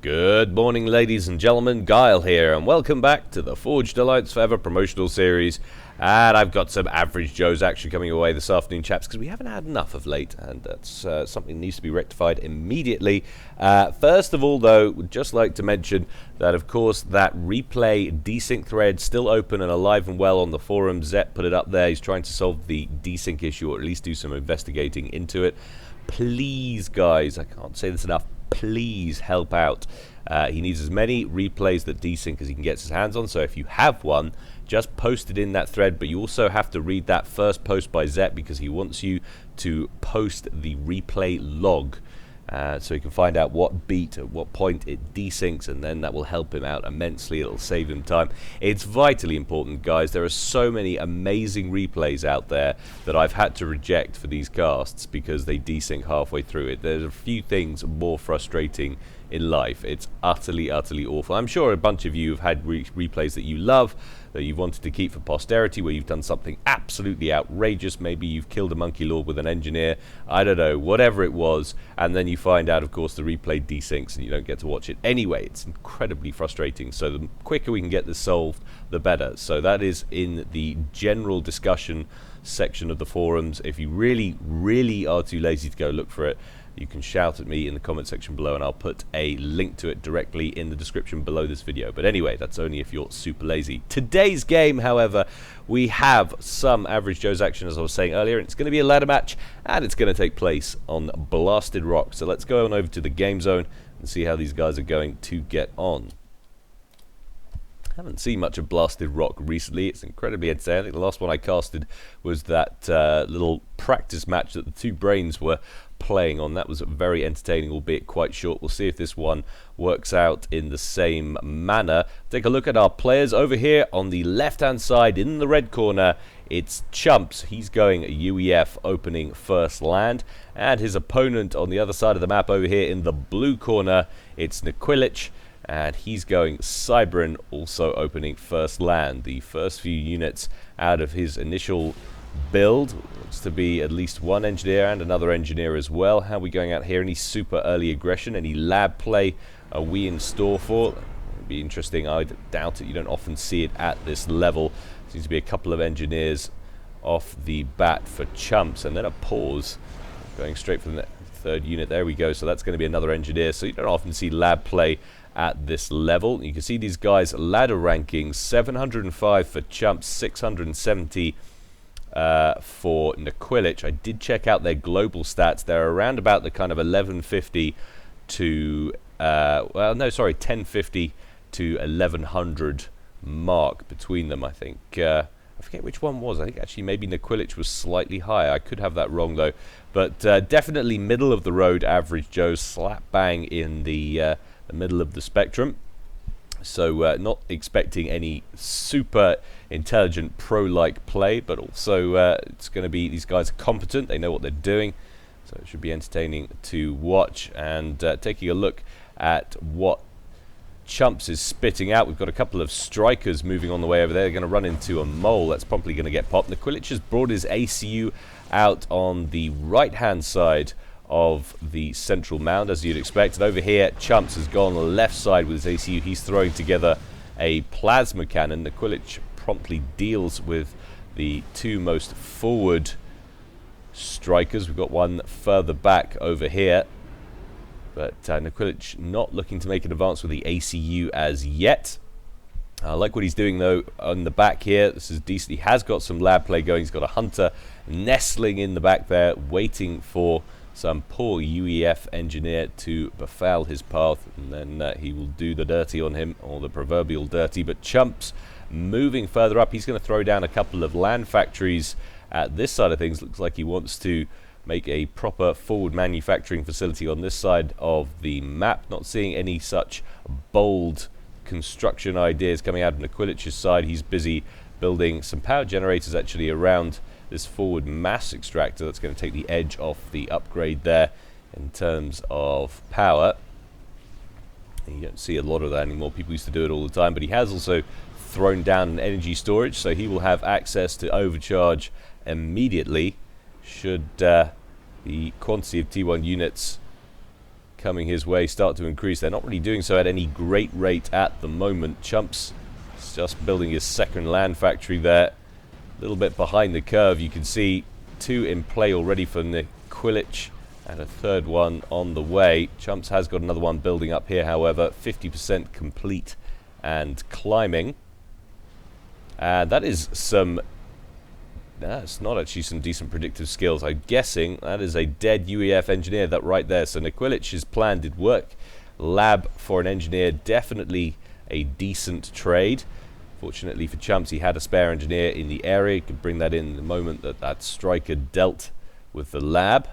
Good morning, ladies and gentlemen. Gyle here, and welcome back to the Forged Alliance Forever promotional series. And I've got some Average Joe's action coming away this afternoon, chaps, because we haven't had enough of late, and that's something that needs to be rectified immediately. First of all, though, would just like to mention that, of course, that replay desync thread still open and alive and well on the forum. Zep put it up there. He's trying to solve the desync issue, or at least do some investigating into it. Please, guys, I can't say this enough. Please help out. He needs as many replays that desync as he can get his hands on, so if you have one, just post it in that thread. But you also have to read that first post by Zep, because he wants you to post the replay log, so he can find out what beat, at what point it desyncs, and then that will help him out immensely. It'll save him time. It's vitally important, guys. There are so many amazing replays out there that I've had to reject for these casts because they desync halfway through it. There's a few things more frustrating in life. It's utterly awful. I'm sure a bunch of you have had replays that you love, that you've wanted to keep for posterity, where you've done something absolutely outrageous. Maybe you've killed a monkey lord with an engineer, I don't know, whatever it was, and then you find out, of course, the replay desyncs and you don't get to watch it anyway. It's incredibly frustrating. So the quicker we can get this solved, the better. So that is in the general discussion section of the forums. If you really are too lazy to go look for it, you can shout at me in the comment section below, and I'll put a link to it directly in the description below this video. But anyway, that's only if you're super lazy. Today's game, however, we have some Average Joe's action, as I was saying earlier, and it's going to be a ladder match, and it's going to take place on Blasted Rock. So let's go on over to the game zone and see how these guys are going to get on. Haven't seen much of Blasted Rock recently. It's incredibly entertaining. I think the last one I casted was that little practice match that the two brains were playing on. That was very entertaining, albeit quite short. We'll see if this one works out in the same manner. Take a look at our players over here on the left-hand side in the red corner. It's Chumps. He's going UEF, opening first land. And his opponent on the other side of the map over here in the blue corner, it's Nequilich. And he's going Cybran, also opening first land. The first few units out of his initial build looks to be at least one engineer and another engineer as well. How are we going out here? Any super early aggression? Any lab play are we in store for? It'd be interesting. I doubt it. You don't often see it at this level. Seems to be a couple of engineers off the bat for Chumps, and then a pause. Going straight from the third unit. There we go. So that's going to be another engineer. So you don't often see lab play at this level. You can see these guys ladder rankings: 705 for Chumps, 670 for Nequilich. I did check out their global stats. They're around about the kind of 1150 to 1050 to 1100 mark between them, I think. I forget which one was. I think actually maybe Nequilich was slightly higher. I could have that wrong though. But definitely middle of the road Average Joe, slap bang in the middle of the spectrum. So not expecting any super intelligent pro-like play, but also it's going to be, these guys are competent, they know what they're doing, so it should be entertaining to watch. And taking a look at what Chumps is spitting out, we've got a couple of strikers moving on the way over there. They're going to run into a mole that's promptly going to get popped. Nequilich has brought his ACU out on the right hand side of the central mound, as you'd expect. And over here, Chumps has gone on the left side with his ACU. He's throwing together a plasma cannon. Nequilich promptly deals with the two most forward strikers. We've got one further back over here, but Nequilich not looking to make an advance with the ACU as yet. I like what he's doing though on the back here. This is decent. He has got some lab play going. He's got a hunter nestling in the back there, waiting for some poor UEF engineer to befoul his path, and then he will do the dirty on him, or the proverbial dirty. But Chumps moving further up. He's going to throw down a couple of land factories at this side of things. Looks like he wants to make a proper forward manufacturing facility on this side of the map. Not seeing any such bold construction ideas coming out of Nequilich's side. He's busy building some power generators actually around this forward mass extractor. That's going to take the edge off the upgrade there in terms of power. And you don't see a lot of that anymore. People used to do it all the time, but he has also thrown down an energy storage, so he will have access to overcharge immediately should the quantity of T1 units coming his way start to increase. They're not really doing so at any great rate at the moment. Chumps is just building his second land factory there. A little bit behind the curve. You can see 2 in play already for Nequilich and a third one on the way. Chumps has got another one building up here, however. 50% complete and climbing. And that is some... That's not actually some decent predictive skills. I'm guessing that is a dead UEF engineer that right there. So Nequilich's plan did work. Lab for an engineer, definitely a decent trade. Fortunately for Chumps, he had a spare engineer in the area. He could bring that in the moment that that striker dealt with the lab.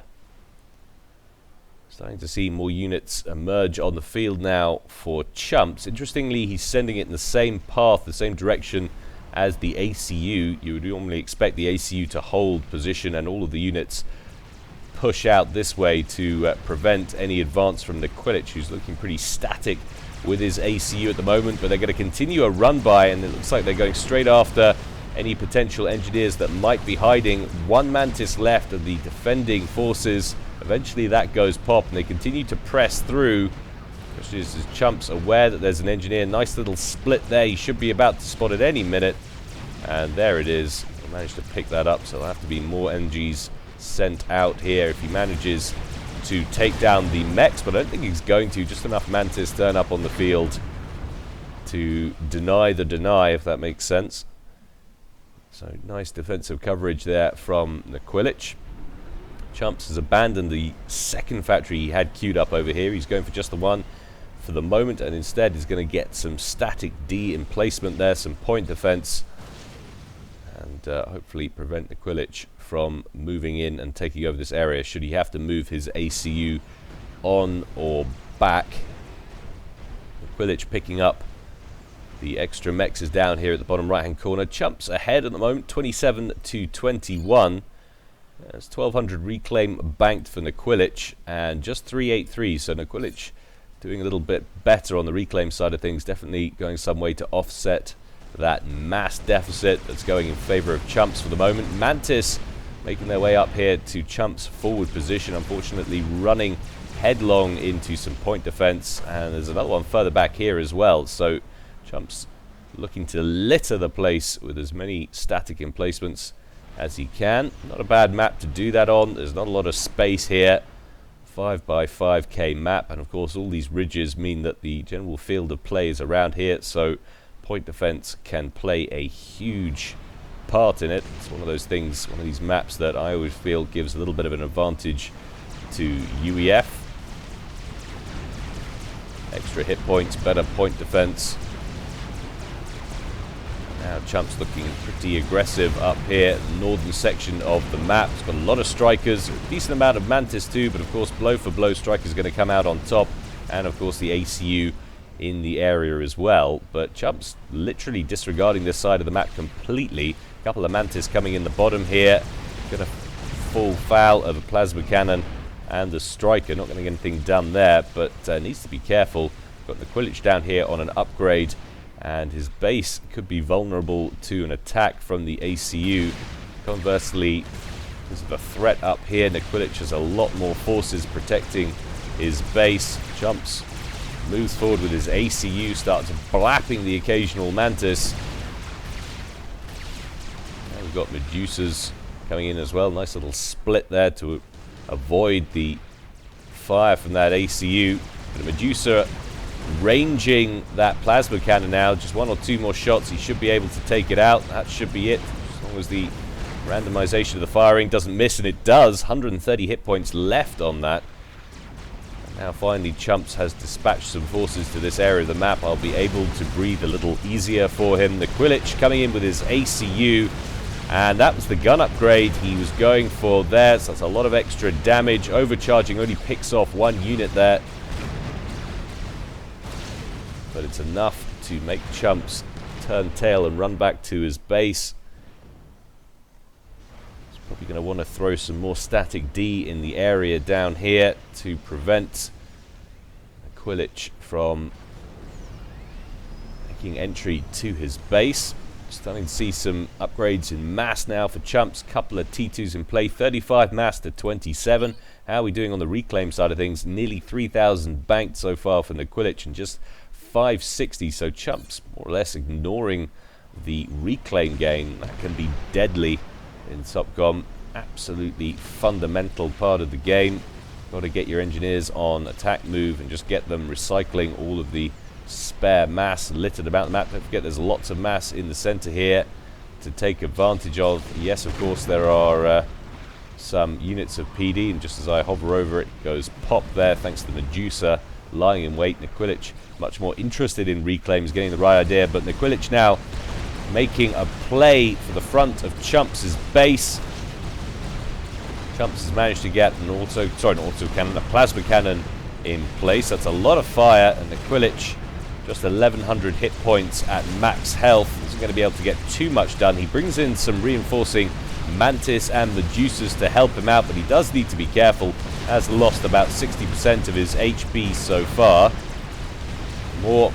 Starting to see more units emerge on the field now for Chumps. Interestingly, he's sending it in the same path, the same direction as the ACU. You would normally expect the ACU to hold position and all of the units push out this way to prevent any advance from Nequilich, who's looking pretty static with his ACU at the moment, but they're going to continue a run by, and it looks like they're going straight after any potential engineers that might be hiding. 1 Mantis left of the defending forces. Eventually that goes pop, and they continue to press through. Especially as Chumps aware that there's an engineer. Nice little split there. He should be about to spot at any minute. And there it is. He managed to pick that up, so there'll have to be more MGs sent out here if he manages to take down the mechs, but I don't think he's going to. Just enough Mantis turn up on the field to deny the deny, if that makes sense. So nice defensive coverage there from Nequilich. Chumps has abandoned the second factory he had queued up over here. He's going for just the one for the moment, and instead is going to get some static D emplacement there, some point defense, and hopefully prevent Nequilich from moving in and taking over this area should he have to move his ACU on or back. Nequilich picking up the extra mechs is down here at the bottom right hand corner. Chumps ahead at the moment, 27 to 21. There's 1200 reclaim banked for Nequilich and just 383, so Nequilich doing a little bit better on the reclaim side of things, definitely going some way to offset that mass deficit that's going in favor of Chumps for the moment. Mantis making their way up here to Chumps' forward position, unfortunately running headlong into some point defense, and there's another one further back here as well. So Chumps looking to litter the place with as many static emplacements as he can. Not a bad map to do that on. There's not a lot of space here. 5x5k map, and of course all these ridges mean that the general field of play is around here, so point defense can play a huge part in it. It's one of those things, one of these maps that I always feel gives a little bit of an advantage to UEF. Extra hit points, better point defense. Now Chumps looking pretty aggressive up here, northern section of the map. It's got a lot of strikers, a decent amount of Mantis too, but of course blow for blow strikers are going to come out on top, and of course the ACU in the area as well. But Chumps literally disregarding this side of the map completely. A couple of Mantis coming in the bottom here. Going to fall foul of a plasma cannon and the striker. Not going to get anything done there, but needs to be careful. Got Nequilich down here on an upgrade, and his base could be vulnerable to an attack from the ACU. Conversely, because of the threat up here, Nequilich has a lot more forces protecting his base. Chumps moves forward with his ACU, starts blapping the occasional Mantis. And we've got Medusas coming in as well. Nice little split there to avoid the fire from that ACU. But Medusa ranging that plasma cannon now. Just 1 or 2 more shots, he should be able to take it out. That should be it, as long as the randomization of the firing doesn't miss, and it does. 130 hit points left on that. Now finally Chumps has dispatched some forces to this area of the map. I'll be able to breathe a little easier for him. Nequilich coming in with his ACU, and that was the gun upgrade he was going for there, so that's a lot of extra damage. Overcharging only picks off 1 unit there, but it's enough to make Chumps turn tail and run back to his base. He's probably going to want to throw some more static D in the area down here to prevent Nequilich from making entry to his base. Starting to see some upgrades in mass now for Chumps. Couple of T2s in play, 35 mass to 27, How are we doing on the reclaim side of things? Nearly 3,000 banked so far for Nequilich and just 560. So Chumps more or less ignoring the reclaim gain. That can be deadly in SOPCOM. Absolutely fundamental part of the game. Got to get your engineers on attack move and just get them recycling all of the spare mass littered about the map. Don't forget there's lots of mass in the center here to take advantage of. Yes, of course, there are some units of PD, and just as I hover over it, goes pop there thanks to the Medusa lying in wait. Nequilich much more interested in reclaims, getting the right idea, but Nequilich now making a play for the front of Chumps' base. Chumps has managed to get an a plasma cannon in place. That's a lot of fire, and Nequilich just 1,100 hit points at max health. Isn't going to be able to get too much done. He brings in some reinforcing Mantis and Medusas to help him out, but he does need to be careful. Has lost about 60% of his HP so far. More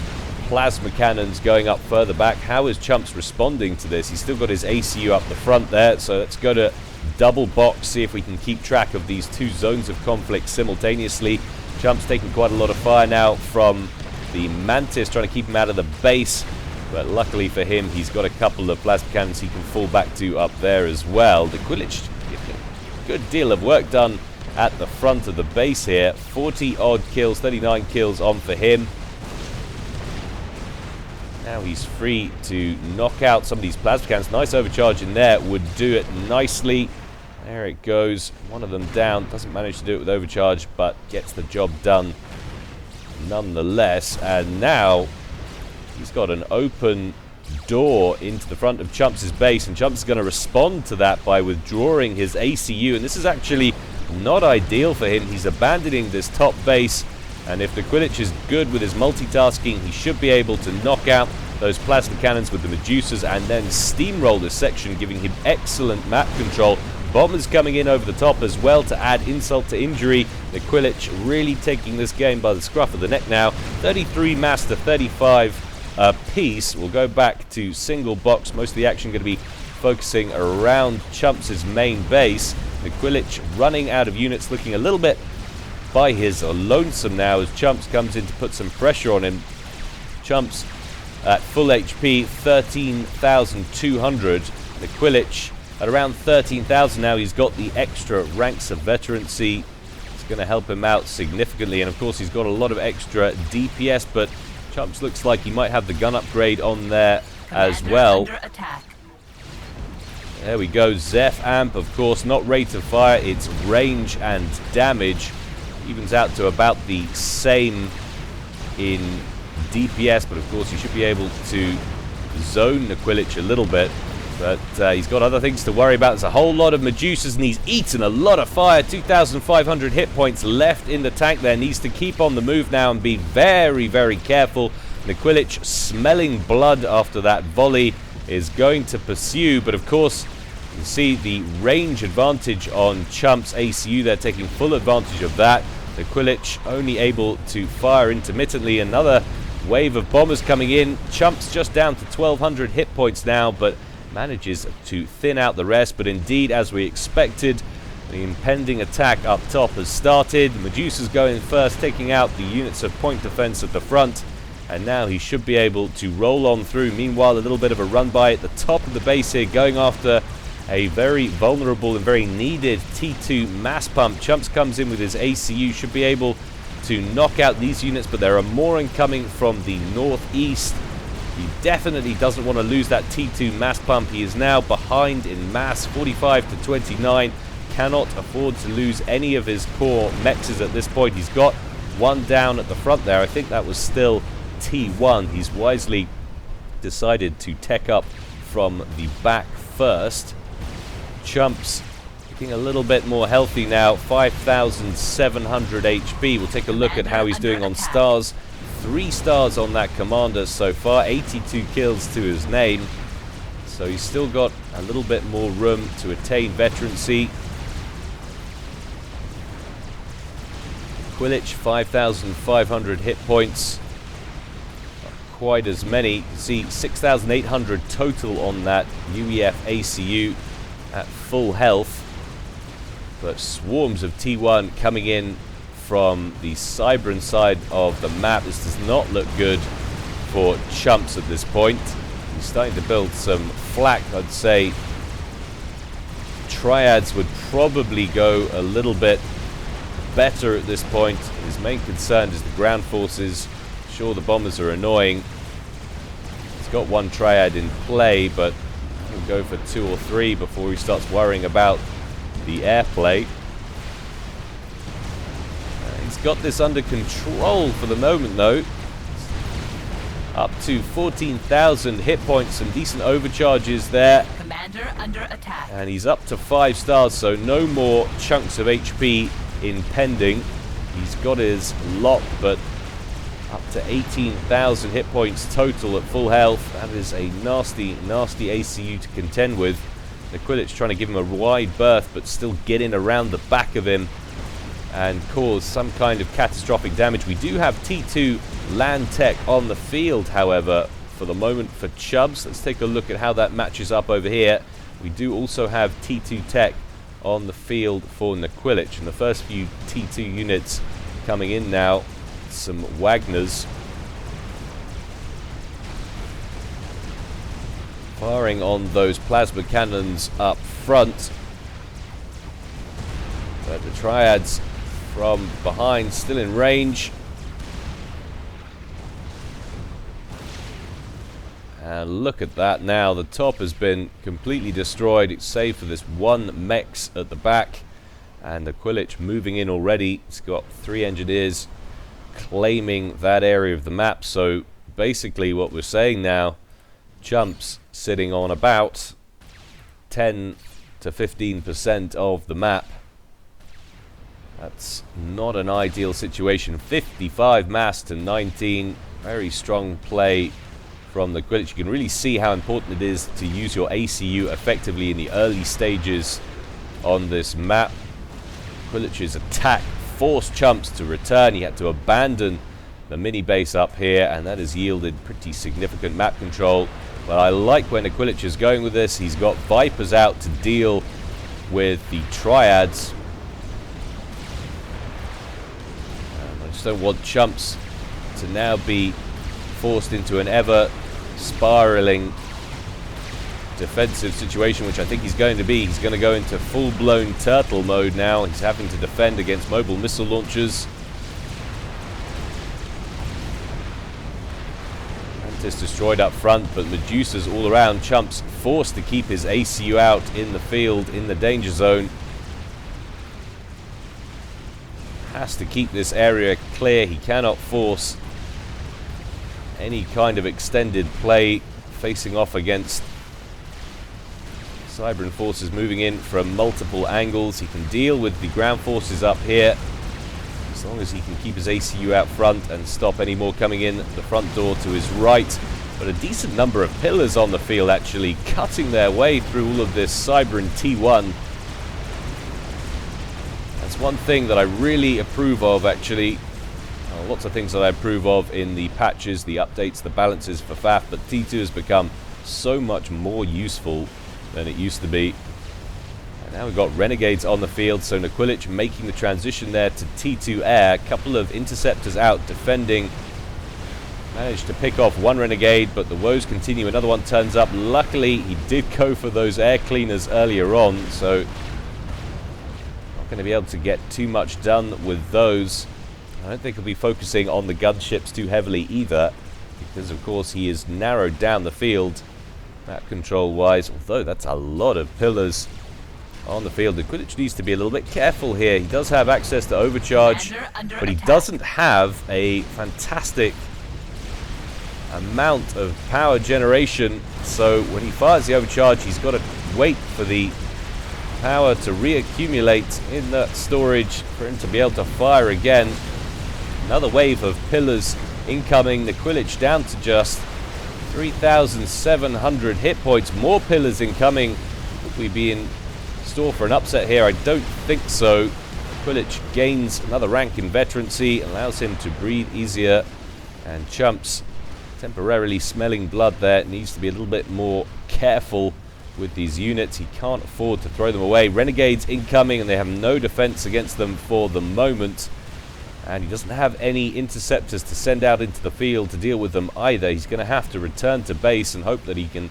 plasma cannons going up further back. How is Chumps responding to this? He's still got his ACU up the front there, so let's go to double box, see if we can keep track of these two zones of conflict simultaneously. Chumps taking quite a lot of fire now from the Mantis, trying to keep him out of the base, but luckily for him, he's got a couple of plasma cannons he can fall back to up there as well. Nequilich, a good deal of work done at the front of the base here. 40 odd kills, 39 kills on for him. Now he's free to knock out some of these plasma cannons. Nice overcharge in there, would do it nicely. There it goes. One of them down. Doesn't manage to do it with overcharge, but gets the job done nonetheless. And now he's got an open door into the front of Chumps' base, and Chumps is going to respond to that by withdrawing his ACU. And this is actually not ideal for him. He's abandoning this top base, and if Nequilich is good with his multitasking, he should be able to knock out those plasma cannons with the Medusas and then steamroll this section, giving him excellent map control. Bombers coming in over the top as well to add insult to injury. Nequilich really taking this game by the scruff of the neck now. 33 mass to 35 apiece. We'll go back to single box. Most of the action going to be focusing around Chumps' main base. Nequilich running out of units, looking a little bit by his lonesome now as Chumps comes in to put some pressure on him. Chumps at full HP, 13,200. Nequilich at around 13,000 now. He's got the extra ranks of veterancy. It's going to help him out significantly, and of course he's got a lot of extra DPS, but Chumps looks like he might have the gun upgrade on there as well. There we go. Zeph Amp, of course, not rate of fire, it's range and damage. Evens out to about the same in DPS, but of course you should be able to zone Nequilich a little bit. But he's got other things to worry about. There's a whole lot of Medusas, and he's eaten a lot of fire. 2,500 hit points left in the tank there. Needs to keep on the move now and be very, very careful. Nequilich, smelling blood after that volley, is going to pursue. But of course, you can see the range advantage on Chumps' ACU. They're taking full advantage of that. Nequilich only able to fire intermittently. Another wave of bombers coming in. Chumps just down to 1,200 hit points now, but manages to thin out the rest. But indeed, as we expected, the impending attack up top has started. Medusa's going first, taking out the units of point defense at the front, and now he should be able to roll on through. Meanwhile, a little bit of a run by at the top of the base here, going after a very vulnerable and very needed T2 mass pump. Chumps comes in with his ACU, should be able to knock out these units, but there are more incoming from the northeast. He definitely doesn't want to lose that T2 mass pump. He is now behind in mass, 45 to 29. Cannot afford to lose any of his core mexes at this point. He's got one down at the front there. I think that was still T1. He's wisely decided to tech up from the back first. Chumps looking a little bit more healthy now, 5,700 HP. We'll take a look at how he's doing on stars. 3 stars on that commander so far, 82 kills to his name. So he's still got a little bit more room to attain veterancy. Nequilich, 5,500 hit points. Not quite as many. You can see 6,800 total on that UEF ACU at full health. But swarms of T1 coming in from the Cybran side of the map. This does not look good for Chumps at this point. He's starting to build some flak, I'd say. Triads would probably go a little bit better at this point. His main concern is the ground forces. Sure, the bombers are annoying. He's got one Triad in play, but he'll go for 2 or 3 before he starts worrying about the airplay. He's got this under control for the moment, though. Up to 14,000 hit points, some decent overcharges there. Commander under attack. And he's up to 5 stars, so no more chunks of HP impending. He's got his lot, but up to 18,000 hit points total at full health. That is a nasty, nasty ACU to contend with. Nequilich trying to give him a wide berth, but still get in around the back of him and cause some kind of catastrophic damage. We do have T2 land tech on the field, however, for the moment for Chubs. Let's take a look at how that matches up over here. We do also have T2 tech on the field for Nequilich, and the first few T2 units coming in now. Some Wagners firing on those plasma cannons up front, but the Triads from behind still in range. And look at that now, the top has been completely destroyed, save for this one mechs at the back. And Nequilich moving in already. He's got 3 engineers claiming that area of the map. So basically what we're saying now, Chumps sitting on about 10 to 15% of the map. That's not an ideal situation. 55 mass to 19. Very strong play from the Nequilich. You can really see how important it is to use your ACU effectively in the early stages on this map. Nequilich's attack forced Chumps to return. He had to abandon the mini base up here, and that has yielded pretty significant map control. But I like where Nequilich is going with this. He's got Vipers out to deal with the Triads. I just don't want Chumps to now be forced into an ever spiraling defensive situation, which I think he's going to be. He's going to go into full-blown turtle mode now. He's having to defend against mobile missile launchers. Mantis destroyed up front, but Medusas all around. Chumps forced to keep his ACU out in the field, in the danger zone. Has to keep this area clear. He cannot force any kind of extended play facing off against Cybran forces moving in from multiple angles. He can deal with the ground forces up here as long as he can keep his ACU out front and stop any more coming in the front door to his right. But a decent number of pillars on the field actually cutting their way through all of this Cybran T1. That's one thing that I really approve of, actually. Lots of things that I approve of in the patches, the updates, the balances for FAF, but T2 has become so much more useful than it used to be. And now we've got Renegades on the field, so Nequilich making the transition there to T2 Air. A couple of interceptors out defending. Managed to pick off one Renegade, but the woes continue. Another one turns up. Luckily, he did go for those air cleaners earlier on, so not going to be able to get too much done with those. I don't think he'll be focusing on the gunships too heavily either, because of course he is narrowed down the field map control wise, although that's a lot of pillars on the field. Nequilich needs to be a little bit careful here. He does have access to overcharge, but he doesn't have a fantastic amount of power generation, so when he fires the overcharge he's got to wait for the power to reaccumulate in that storage for him to be able to fire again. Another wave of pillars incoming. Nequilich down to just 3,700 hit points. More pillars incoming. Would we be in store for an upset here? I don't think so. Nequilich gains another rank in veterancy, allows him to breathe easier, and Chumps temporarily smelling blood there. Needs to be a little bit more careful with these units. He can't afford to throw them away. Renegades incoming, and they have no defense against them for the moment. And he doesn't have any interceptors to send out into the field to deal with them either. He's going to have to return to base and hope that he can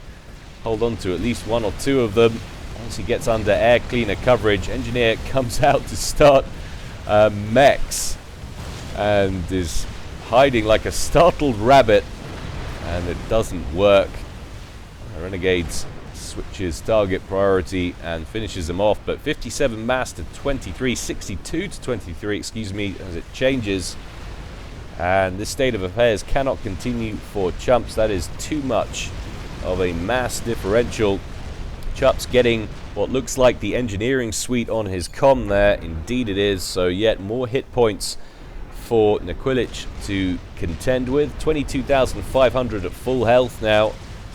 hold on to at least one or two of them. Once he gets under air cleaner coverage, Engineer comes out to start mechs and is hiding like a startled rabbit, and it doesn't work. Renegades switches target priority and finishes them off, but 57 mass to 23, 62 to 23, excuse me, as it changes. And this state of affairs cannot continue for Chumps. That is too much of a mass differential. Chumps getting what looks like the engineering suite on his comm there. Indeed it is. So yet more hit points for Nequilich to contend with. 22,500 at full health now.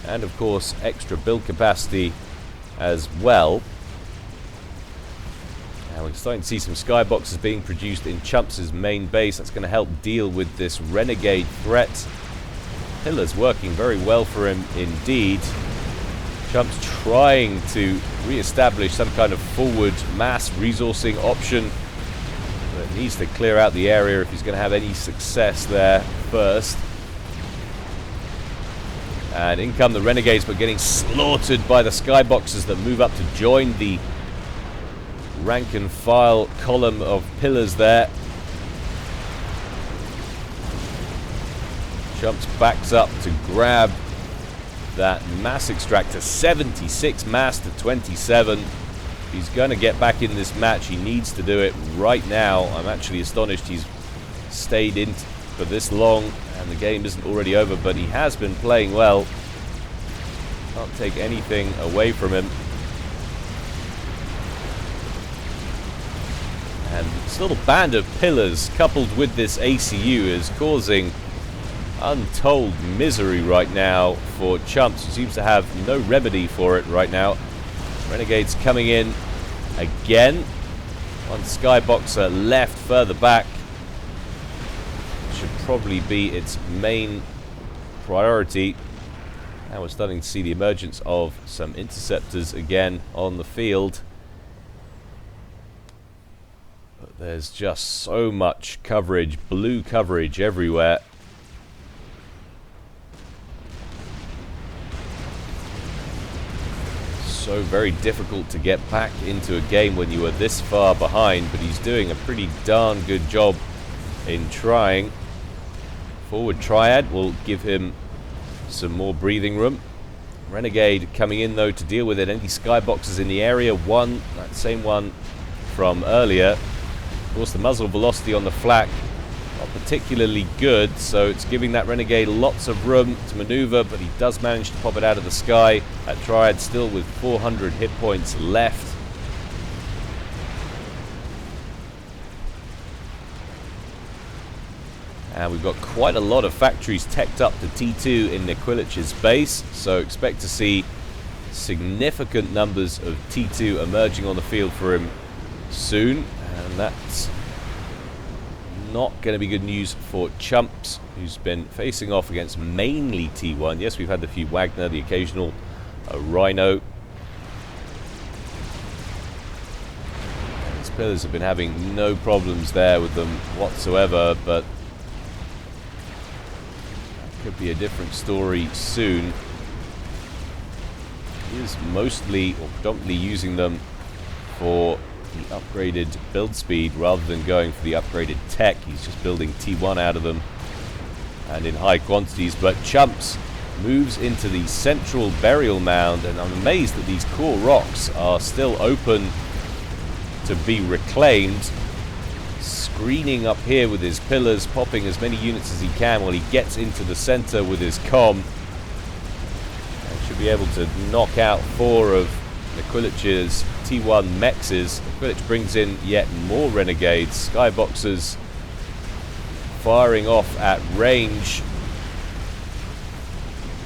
And of course extra build capacity as well. Now we're starting to see some skyboxes being produced in Chumps' main base. That's going to help deal with this renegade threat. Pillar's working very well for him indeed. Chumps trying to re-establish some kind of forward mass resourcing option, but needs to clear out the area if he's going to have any success there first. And in come the renegades, but getting slaughtered by the skyboxes that move up to join the rank and file column of pillars there. Chumps backs up to grab that mass extractor. 76 mass to 27. He's going to get back in this match. He needs to do it right now. I'm actually astonished he's stayed in for this long and the game isn't already over, but he has been playing well. Can't take anything away from him. And this little band of pillars coupled with this ACU is causing untold misery right now for Chumps, who seems to have no remedy for it right now. Renegades coming in again. One skyboxer left further back. Should probably be its main priority. Now we're starting to see the emergence of some interceptors again on the field. But there's just so much coverage, blue coverage everywhere. So very difficult to get back into a game when you are this far behind, but he's doing a pretty darn good job in trying. Forward triad will give him some more breathing room. Renegade coming in though to deal with it. Any skyboxes in the area? One, that same one from earlier. Of course the muzzle velocity on the flak not particularly good, so it's giving that renegade lots of room to maneuver, but he does manage to pop it out of the sky. That triad still with 400 hit points left. And we've got quite a lot of factories teched up to T2 in Nequilich's base, so expect to see significant numbers of T2 emerging on the field for him soon, and that's not going to be good news for Chumps, who's been facing off against mainly T1. Yes, we've had the few Wagner, the occasional Rhino. And his pillars have been having no problems there with them whatsoever, but that could be a different story soon. He is mostly or predominantly using them for the upgraded build speed rather than going for the upgraded tech. He's just building T1 out of them and in high quantities. But Chumps moves into the central burial mound, and I'm amazed that these core rocks are still open to be reclaimed. Screening up here with his pillars, popping as many units as he can while he gets into the center with his comm. And should be able to knock out 4 of Nequilich's T1 mexes. Nequilich brings in yet more renegades. Skyboxers firing off at range.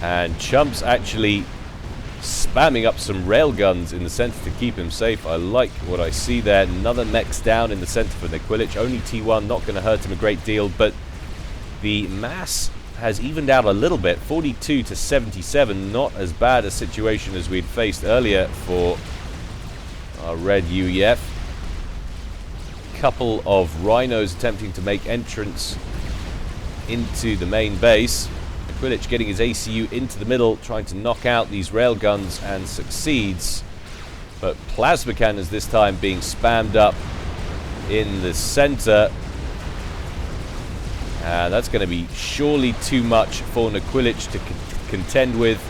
And Chumps actually spamming up some railguns in the center to keep him safe. I like what I see there. Another mech's down in the center for Nequilich. Only T1, not going to hurt him a great deal, but the mass has evened out a little bit, 42 to 77. Not as bad a situation as we'd faced earlier for our red UEF. Couple of rhinos attempting to make entrance into the main base. Nequilich getting his ACU into the middle, trying to knock out these railguns, and succeeds. But plasma cannons this time being spammed up in the center. And that's going to be surely too much for Nequilich to contend with.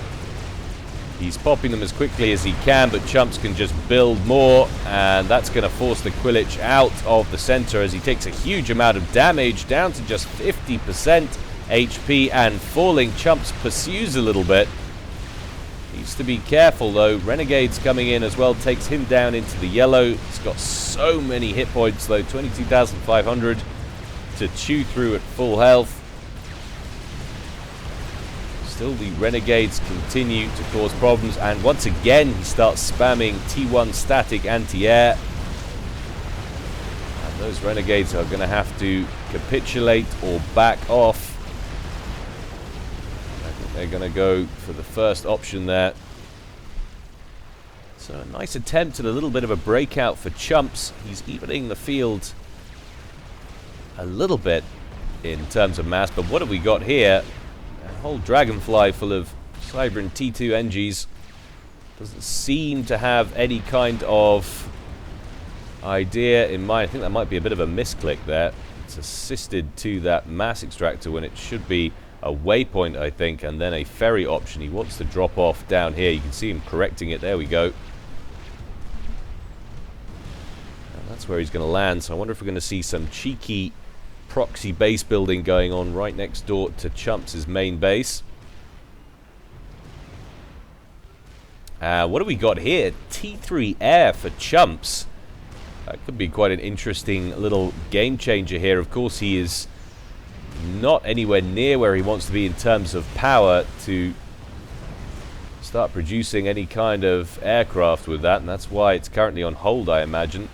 He's popping them as quickly as he can, but Chumps can just build more, and that's going to force Nequilich out of the center as he takes a huge amount of damage, down to just 50% HP and falling. Chumps pursues a little bit. Needs to be careful though. Renegade's coming in as well, takes him down into the yellow. He's got so many hit points though, 22,500 to chew through at full health. Still, the Renegades continue to cause problems, and once again he starts spamming T1 static anti-air. And those Renegades are going to have to capitulate or back off. I think they're going to go for the first option there. So a nice attempt at a little bit of a breakout for Chumps. He's evening the field a little bit in terms of mass, but what have we got here? A whole dragonfly full of Cybran T2 NGs. Doesn't seem to have any kind of idea in mind. I think that might be a bit of a misclick there. It's assisted to that mass extractor when it should be a waypoint, I think, and then a ferry option. He wants to drop off down here. You can see him correcting it. There we go. And that's where he's going to land. So I wonder if we're going to see some cheeky proxy base building going on right next door to Chumps' main base. What do we got here? T3 air for Chumps. That could be quite an interesting little game changer here. Of course, he is not anywhere near where he wants to be in terms of power to start producing any kind of aircraft with that, and that's why it's currently on hold, I imagine.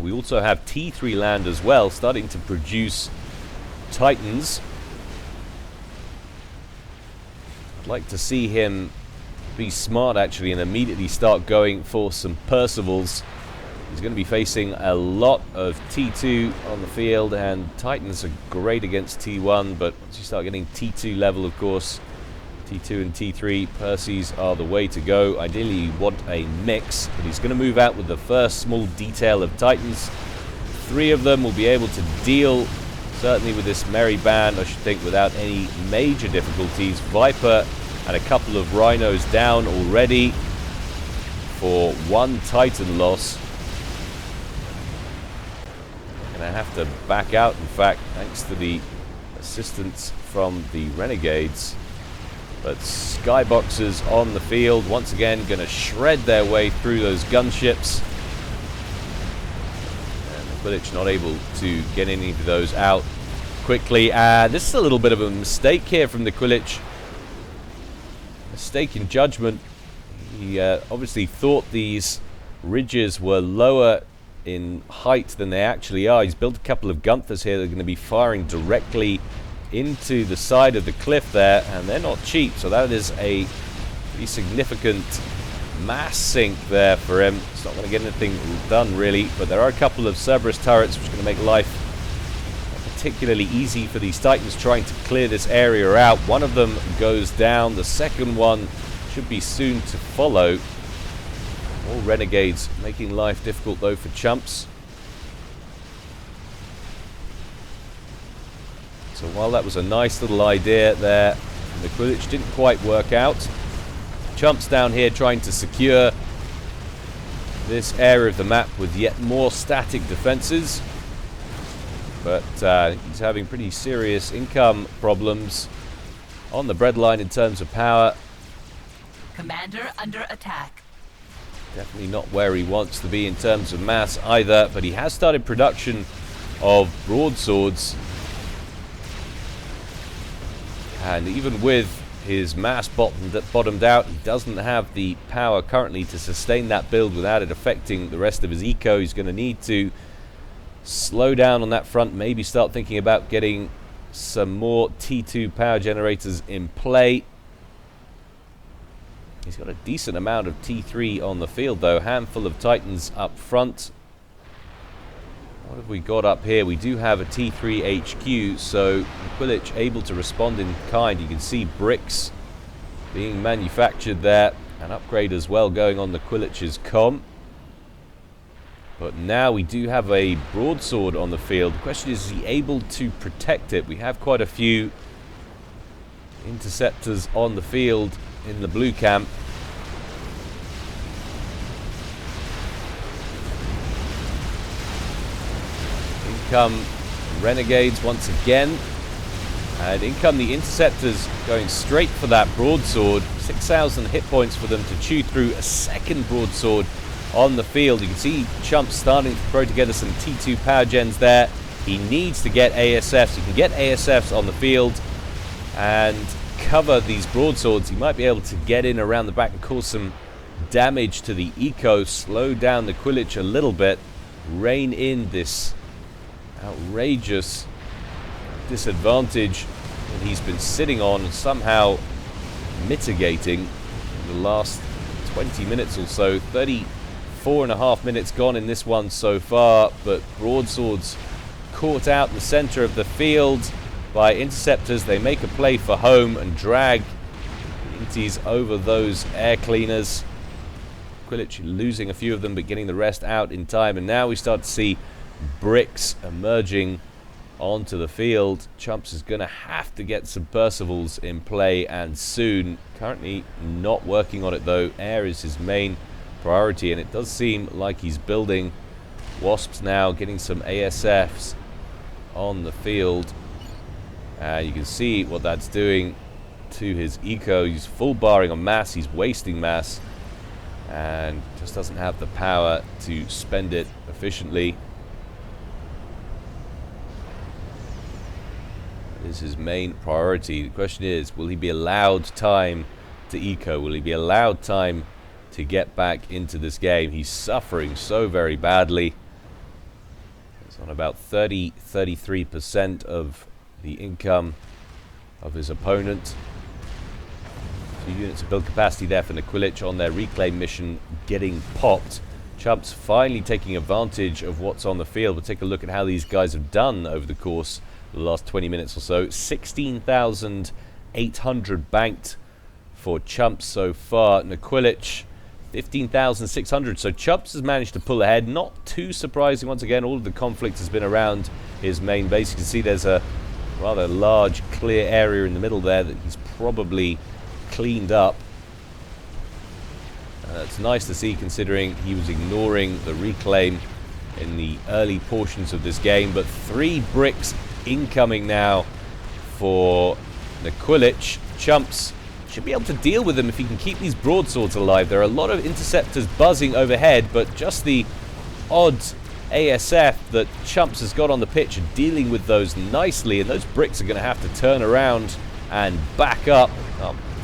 We also have T3 land as well, starting to produce Titans. I'd like to see him be smart, actually, and immediately start going for some Percivals. He's going to be facing a lot of T2 on the field, and Titans are great against T1, but once you start getting T2 level, of course, T2 and T3 Percys are the way to go. Ideally, you want a mix, but he's going to move out with the first small detail of Titans. 3 of them will be able to deal, certainly with this merry band, I should think, without any major difficulties. Viper and a couple of Rhinos down already for 1 Titan loss. Going to have to back out, in fact, thanks to the assistance from the Renegades. But Skyboxers on the field, once again, going to shred their way through those gunships. And Nequilich not able to get any of those out quickly. This is a little bit of a mistake here from Nequilich. Mistake in judgment. He obviously thought these ridges were lower in height than they actually are. He's built a couple of Gunthers here that are going to be firing directly into the side of the cliff there, and they're not cheap, so that is a pretty significant mass sink there for him. It's not going to get anything done really, but there are a couple of Cerberus turrets which are going to make life particularly easy for these Titans trying to clear this area out. One of them goes down, the second one should be soon to follow. All Renegades making life difficult though for Chumps. So while that was a nice little idea there, Nequilich didn't quite work out. Chumps down here trying to secure this area of the map with yet more static defenses. But he's having pretty serious income problems on the breadline in terms of power. Commander under attack. Definitely not where he wants to be in terms of mass either, but he has started production of broadswords. And even with his mass bottomed out, he doesn't have the power currently to sustain that build without it affecting the rest of his eco. He's going to need to slow down on that front, maybe start thinking about getting some more T2 power generators in play. He's got a decent amount of T3 on the field, though. Handful of Titans up front. What have we got up here? We do have a T3 HQ, so Nequilich able to respond in kind. You can see bricks being manufactured there. An upgrade as well going on Nequilich's comm. But now we do have a broadsword on the field. The question is he able to protect it? We have quite a few interceptors on the field in the blue camp. In come renegades once again. And in come the interceptors going straight for that broadsword. 6,000 hit points for them to chew through. A second broadsword on the field. You can see Chumps starting to throw together some T2 power gens there. He needs to get ASFs. He can get ASFs on the field and cover these broadswords. He might be able to get in around the back and cause some damage to the eco, slow down the Nequilich a little bit, rein in this outrageous disadvantage that he's been sitting on and somehow mitigating in the last 20 minutes or so. 34.5 minutes gone in this one so far, but broadswords caught out in the center of the field by interceptors. They make a play for home and drag Inties over those air cleaners. Nequilich losing a few of them but getting the rest out in time, and now we start to see bricks emerging onto the field. Chumps is going to have to get some Percivals in play, and soon. Currently not working on it though. Air is his main priority, and it does seem like he's building Wasps now, getting some ASFs on the field. You can see what that's doing to his eco. He's full barring on mass, he's wasting mass, and just doesn't have the power to spend it efficiently. Is his main priority. The question is, will he be allowed time to eco? Will he be allowed time to get back into this game? He's suffering so very badly. He's on about 33% of the income of his opponent. 2 units of build capacity there for Nequilich on their reclaim mission getting popped. Chumps finally taking advantage of what's on the field. We'll take a look at how these guys have done over the course of the last 20 minutes or so. 16,800 banked for Chumps so far. Nequilich 15,600. So Chumps has managed to pull ahead. Not too surprising. Once again, all of the conflict has been around his main base. You can see there's a rather large clear area in the middle there that he's probably cleaned up. It's nice to see, considering he was ignoring the reclaim in the early portions of this game. But 3 bricks incoming now for Nequilich. Chumps should be able to deal with them if he can keep these broadswords alive. There are a lot of interceptors buzzing overhead, but just the odd ASF that Chumps has got on the pitch are dealing with those nicely, and those bricks are going to have to turn around and back up,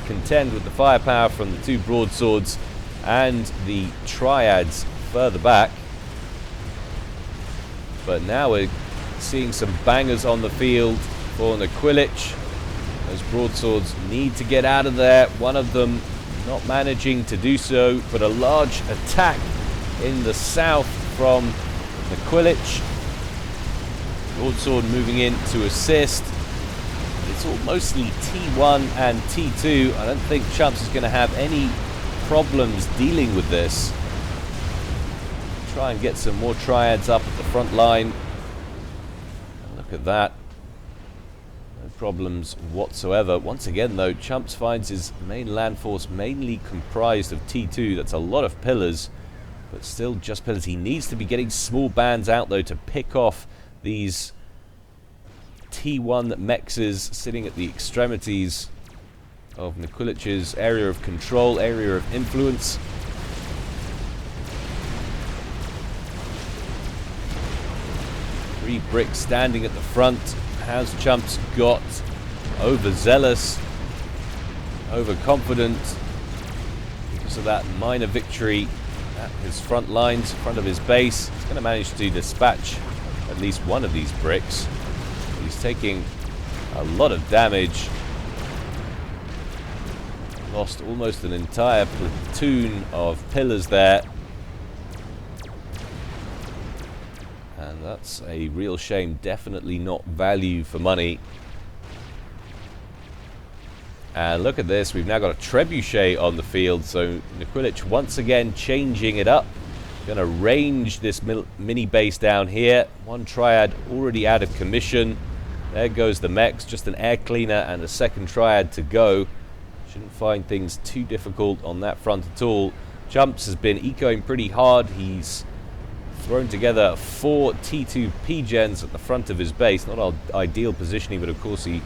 contend with the firepower from the 2 broadswords and the triads further back. But now we're seeing some bangers on the field for Nequilich. Those broadswords need to get out of there. One of them not managing to do so, but a large attack in the south from Nequilich. Broadsword moving in to assist. It's all mostly T1 and T2. I don't think Chumps is going to have any problems dealing with this. Try and get some more triads up at the front line. Look at that. No problems whatsoever. Once again though, Chumps finds his main land force mainly comprised of T2. That's a lot of pillars, but still just pillars. He needs to be getting small bands out though to pick off these T1 mexes sitting at the extremities of Nequilich's area of control, area of influence. Three bricks standing at the front. Has Chumps got overzealous, overconfident because of that minor victory at his front lines, front of his base? He's going to manage to dispatch at least one of these bricks. He's taking a lot of damage. Lost almost an entire platoon of pillars there. And that's a real shame. Definitely not value for money. And look at this. We've now got a trebuchet on the field. So Nequilich once again changing it up. Going to range this mini base down here. One triad already out of commission. There goes the mechs. Just an air cleaner and a second triad to go. Shouldn't find things too difficult on that front at all. Chumps has been ecoing pretty hard. He's thrown together 4 T2 P-gens at the front of his base. Not our ideal positioning, but of course he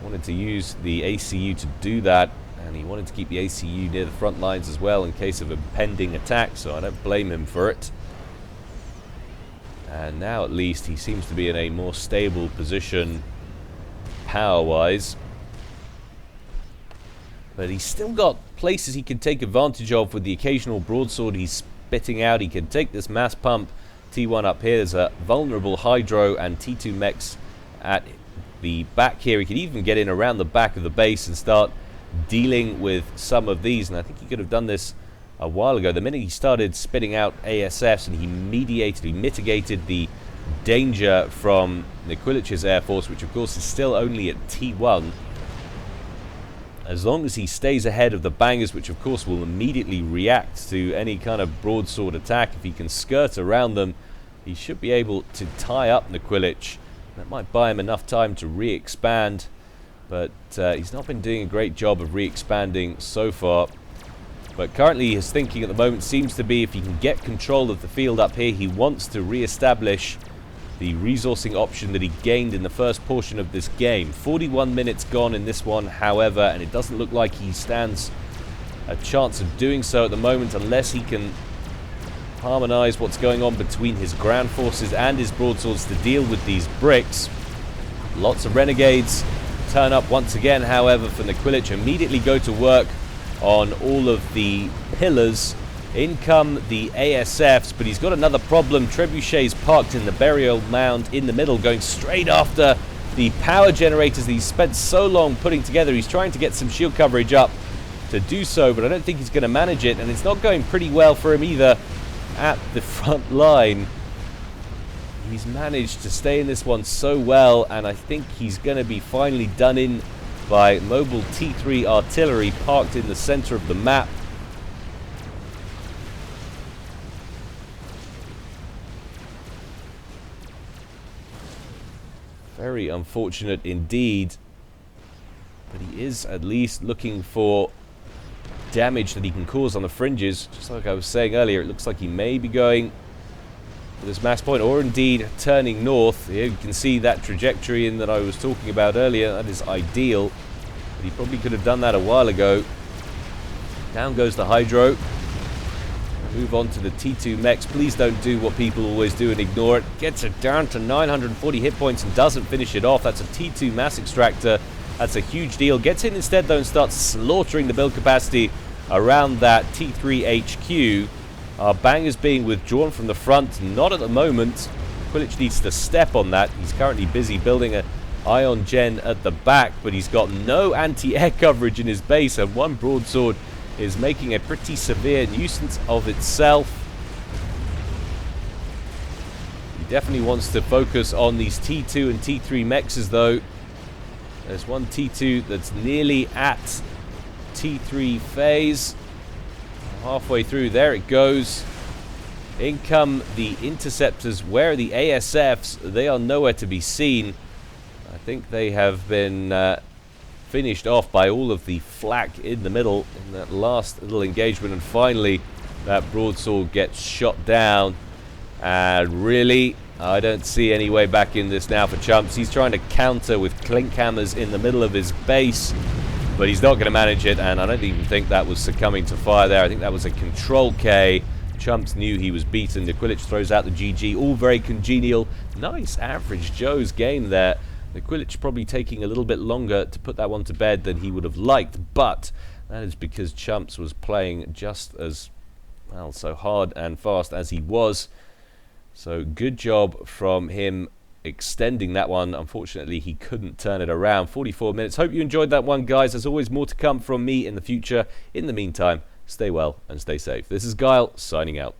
wanted to use the ACU to do that. And he wanted to keep the ACU near the front lines as well in case of impending attack, so I don't blame him for it. And now at least he seems to be in a more stable position power-wise. But he's still got places he can take advantage of with the occasional broadsword he's spitting out. He can take this mass pump T1 up here. There's a vulnerable Hydro and T2 mechs at the back here. He can even get in around the back of the base and start dealing with some of these. And I think he could have done this a while ago. The minute he started spitting out ASFs and he mitigated the danger from Nequilich's Air Force, which of course is still only at T1. As long as he stays ahead of the bangers, which of course will immediately react to any kind of broadsword attack, if he can skirt around them, he should be able to tie up Nequilich. That might buy him enough time to re-expand, but he's not been doing a great job of re-expanding so far. But currently his thinking at the moment seems to be if he can get control of the field up here, he wants to re-establish the resourcing option that he gained in the first portion of this game. 41 minutes gone in this one, however, and it doesn't look like he stands a chance of doing so at the moment unless he can harmonize what's going on between his ground forces and his broadswords to deal with these bricks. Lots of renegades turn up once again, however, for Nequilich. Immediately go to work on all of the pillars. In come the ASFs, but he's got another problem. Trebuchets parked in the burial mound in the middle, going straight after the power generators that he's spent so long putting together. He's trying to get some shield coverage up to do so, but I don't think he's going to manage it, and it's not going pretty well for him either at the front line. He's managed to stay in this one so well, and I think he's going to be finally done in by mobile T3 artillery parked in the center of the map. Very unfortunate indeed, but he is at least looking for damage that he can cause on the fringes. Just like I was saying earlier, it looks like he may be going for this mass point, or indeed turning north. Here you can see that trajectory in that I was talking about earlier. That is ideal, but he probably could have done that a while ago. Down goes the Hydro. Move on to the T2 mechs. Please don't do what people always do and ignore it. Gets it down to 940 hit points and doesn't finish it off. That's a T2 mass extractor. That's a huge deal. Gets in instead though and starts slaughtering the build capacity around that T3 HQ. Our bangers being withdrawn from the front. Not at the moment. Nequilich needs to step on that. He's currently busy building an ion gen at the back, but he's got no anti-air coverage in his base, and one broadsword is making a pretty severe nuisance of itself. He definitely wants to focus on these T2 and T3 mechs though. There's one T2 that's nearly at T3 phase. Halfway through, there it goes. In come the interceptors. Where are the ASFs? They are nowhere to be seen. I think they have been finished off by all of the flak in the middle in that last little engagement, and finally that broadsword gets shot down. And really, I don't see any way back in this now for Chumps. He's trying to counter with clink hammers in the middle of his base, but he's not going to manage it, and I don't even think that was succumbing to fire there. I think that was a control K. Chumps knew he was beaten. Nequilich throws out the GG. All very congenial. Nice average Joe's game there. Nequilich probably taking a little bit longer to put that one to bed than he would have liked, but that is because Chumps was playing just as, well, so hard and fast as he was. So good job from him extending that one. Unfortunately, he couldn't turn it around. 44 minutes. Hope you enjoyed that one, guys. There's always more to come from me in the future. In the meantime, stay well and stay safe. This is Gyle, signing out.